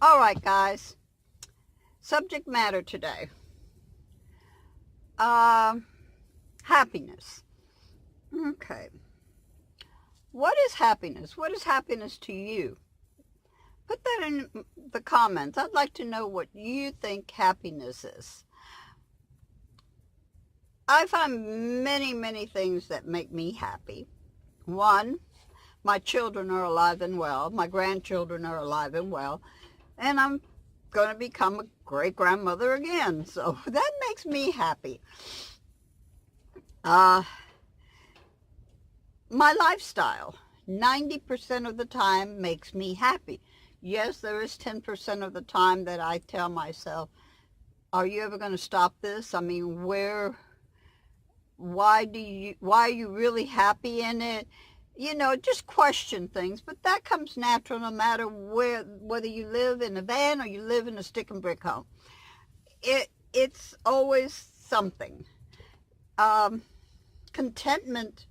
All right, guys. Subject matter today. Uh, Happiness. Okay. What is happiness? What is happiness to you? Put that in the comments. I'd like to know what you think happiness is. I find many, many things that make me happy. One, my children are alive and well. My grandchildren are alive and well. And I'm going to become a great grandmother again. So that makes me happy. Uh, my lifestyle, 90% of the time makes me happy. Yes, there is 10% of the time that I tell myself, are you ever going to stop this? I mean, why are you really happy in it? Just question things, but that comes natural no matter whether you live in a van or you live in a stick and brick home. It's always something. Contentment.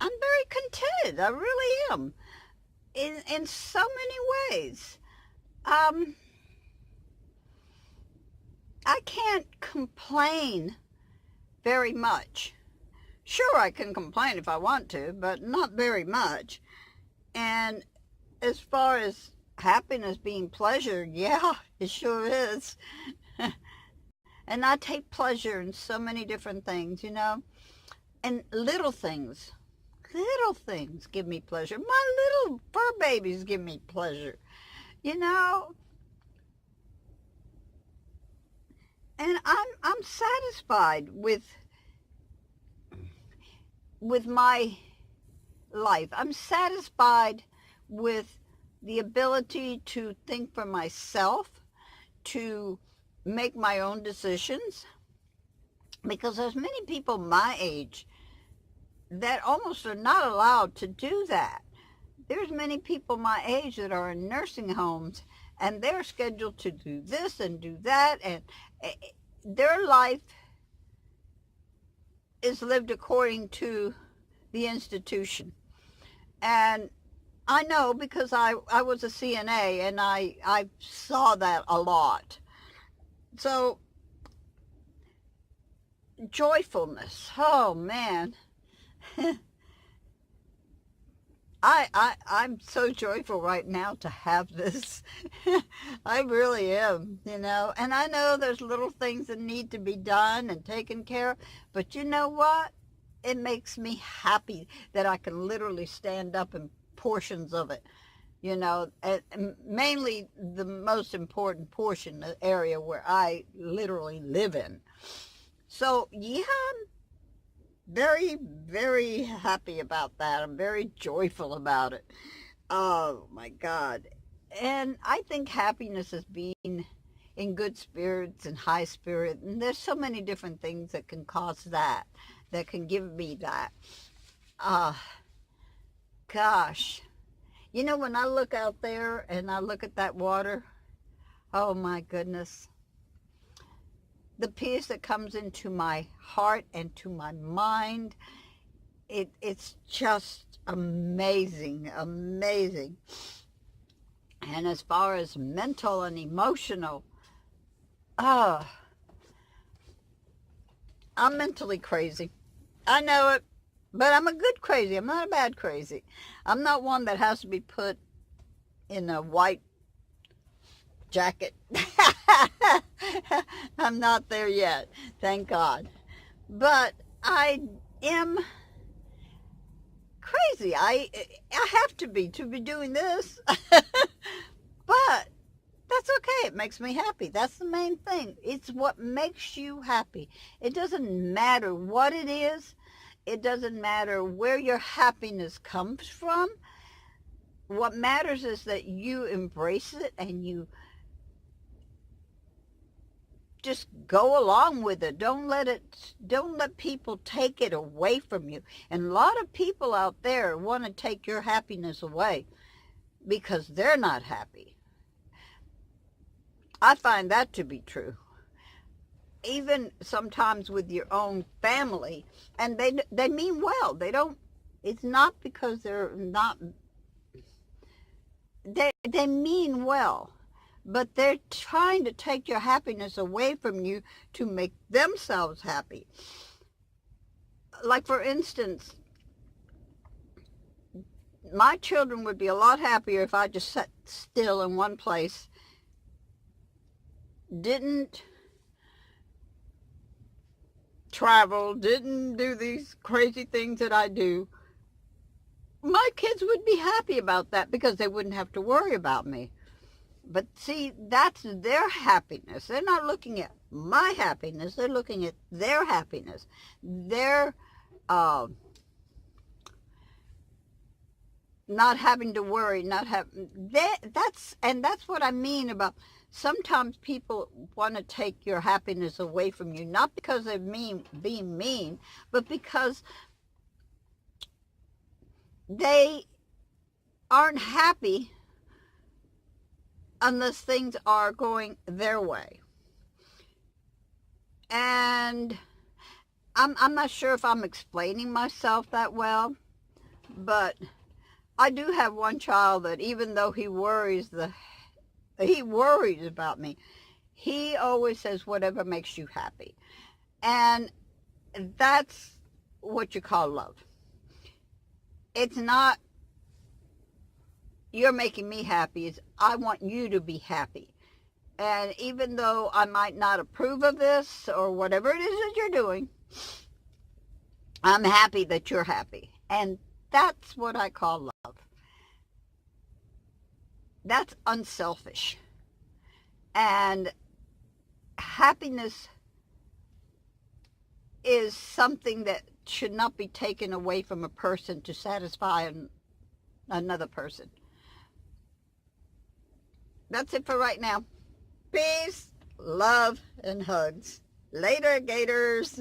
I'm very contented. I really am. In so many ways. I can't complain very much. Sure, I can complain if I want to, but not very much. And as far as happiness being pleasure, yeah, it sure is. And I take pleasure in so many different things, and little things. Little things give me pleasure. My little fur babies give me pleasure, you know. And I'm satisfied with my life. I'm satisfied with the ability to think for myself, to make my own decisions, because there's many people my age that almost are not allowed to do that. There's many people my age that are in nursing homes and they're scheduled to do this and do that, and their life is lived according to the institution. And I know because I was a CNA and I saw that a lot. So joyfulness, oh man. I'm so joyful right now to have this. I really am, and I know there's little things that need to be done and taken care of, but you know what? It makes me happy that I can literally stand up in portions of it, and mainly the most important portion, the area where I literally live in. So yeah, very, very happy about that. I'm very joyful about it. Oh my God. And I think happiness is being in good spirits and high spirit. And there's so many different things that can cause that, that can give me that. Uh, Gosh. When I look out there and I look at that water, oh my goodness. The peace that comes into my heart and to my mind, it's just amazing, amazing. And as far as mental and emotional, uh, I'm mentally crazy. I know it, but I'm a good crazy. I'm not a bad crazy. I'm not one that has to be put in a white jacket. I'm not there yet, thank God. But I am crazy. I have to be doing this. But that's okay. It makes me happy. That's the main thing. It's what makes you happy. It doesn't matter what it is. It doesn't matter where your happiness comes from. What matters is that you embrace it and you just go along with it. Don't let people take it away from you. And a lot of people out there want to take your happiness away because they're not happy. I find that to be true. Even sometimes with your own family, and they mean well. They don't. It's not because they're not they mean well, but they're trying to take your happiness away from you to make themselves happy. Like, for instance, my children would be a lot happier if I just sat still in one place, didn't travel, didn't do these crazy things that I do. My kids would be happy about that because they wouldn't have to worry about me. But see, that's their happiness. They're not looking at my happiness. They're looking at their happiness. Their not having to worry, not have that's what I mean about sometimes people want to take your happiness away from you, not because they're being mean, but because they aren't happy unless things are going their way. And I'm not sure if I'm explaining myself that well, but I do have one child that even though he worries about me, he always says whatever makes you happy. And that's what you call love. It's not you're making me happy, it's I want you to be happy. And even though I might not approve of this or whatever it is that you're doing, I'm happy that you're happy. And that's what I call love. That's unselfish. And happiness is something that should not be taken away from a person to satisfy another person. That's it for right now. Peace, love, and hugs. Later, Gators.